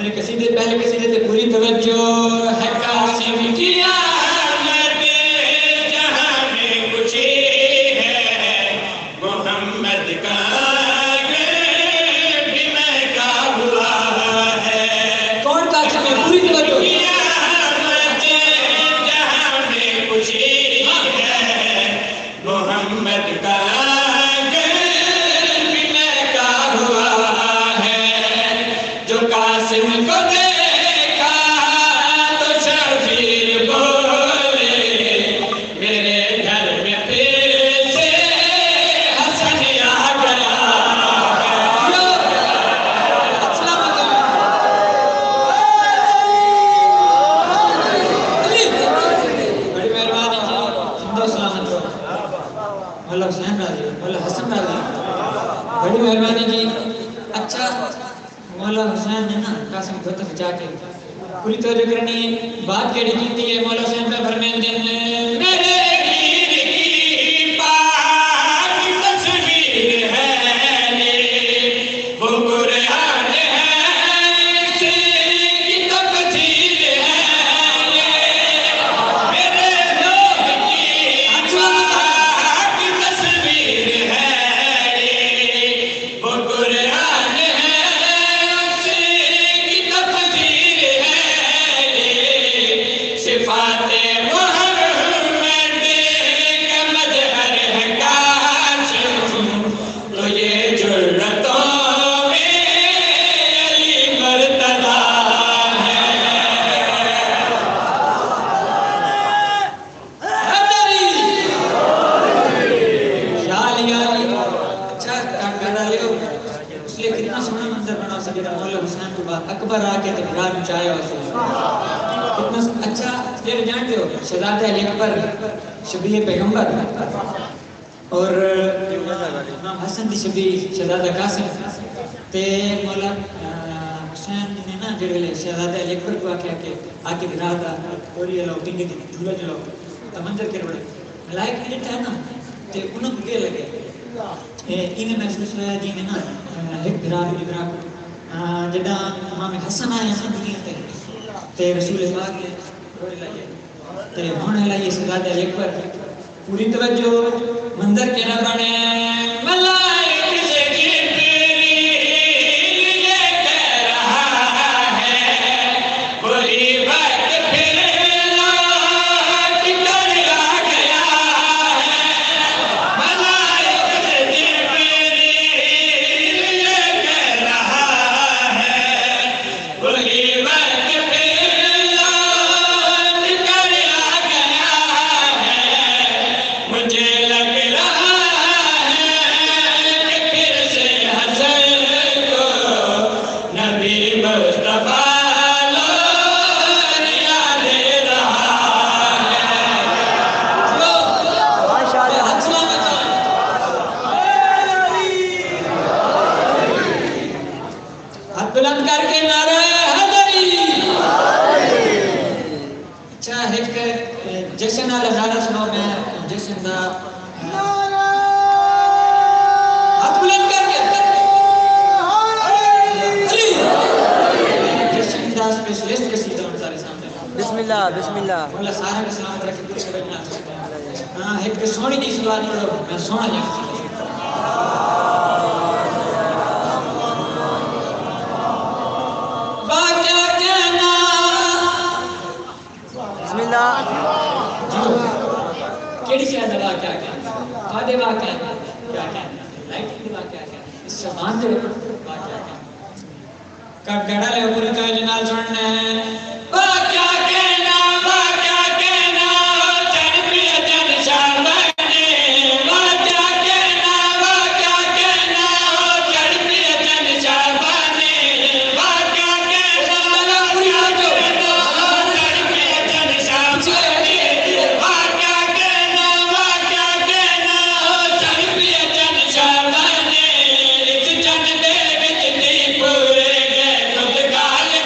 میرے قصیدے پہلے قصیدے تے پوری توجہ ہے قاسم کی آمد جہاں میں کچھ ہے محمد کا بھی میں کا ہوا ہے کون قاسم ہے پوری توجہ آمد جہاں میں کچھ ہے محمد کا قاسم کو دیکھا تو شبیر بولے میرے گھر میں پھر سے حسن آ گیا بڑی مہربانی زندہ سلامت ہو مولا حسین راضی مولا حسن راضی بڑی مہربانی جی اچھا مولا حسین نے نا قاسم کو طرف جا کے پوری توجہ کرنی بات کیڑی کیتی ہے مولا حسین پہ فرمیندے ہیں میرے پیر کی پاک تصویر ہے وہ قرآن ہے اس کی تفسیر ہے میرے لوگ کی پاک تصویر ہے وہ قرآن ہے صفات محمد کا مظہر ہے قاسم تو یہ جرتوں میں علی مرتضی ہے اچھا گانا لے اس لیے کتنا سونا منظر بنا سکے مولا حسین کے بعد اکبر آ کے تو برا نچایا اسے اچھا یہ جانتے ہو شہزادہ علی اکبر شبیہ پیغمبر اور امام حسن دی شبیہ شہزادہ قاسم تے مولا حسین نے نا جڑے شہزادہ علی اکبر کو آکھیا کہ آکے گرا دا کوری لو پنگے دی جھولا جلو منظر کے بڑے ملائک نے ڈٹھا نا تے انہاں کو کہ لگے انہیں محسوس ہوا جی میں نا ایک گرا جڑا امام حسن آئے ہیں دنیا تے رسول پاک نے روڑے لائے تے ہونے لائے شہزادہ علی اکبر پوری توجہ منظر کے نہ بنے ملائک سے جبریل یہ کہہ رہا ہے وہی وقت پھر لوٹ کر آ گیا ہے ملائک سے جبریل یہ کہہ رہا ہے وہی وقت مجھے لگ رہا ہے کہ پھر سے حسن کو نبی مصطفیٰ لوٹ یاد رہا ہے ہاتھ بلند کر کے نعرہ حیدری اچھا ایک جشن والا نعرہ سنو میں جشن دا ہاتھ بلند کر کے جشن دا اسپیشلسٹ قصیدہ ہم سارے سامنے بسم اللہ بسم اللہ مولا سارا کا سلامت رکھے پوری سمجھنا ہاں ایک سونی کی سلوات پڑھو میں سونا جاتا واقعہ کہنا بسم اللہ کیڑی شاید واقعہ کہنا قادے واقعہ کیا کہنا لائٹنگ واقعہ کہنا اس زبان دے واقعہ کہنا کا گڑا لے پوری توجہ نال سننا ہے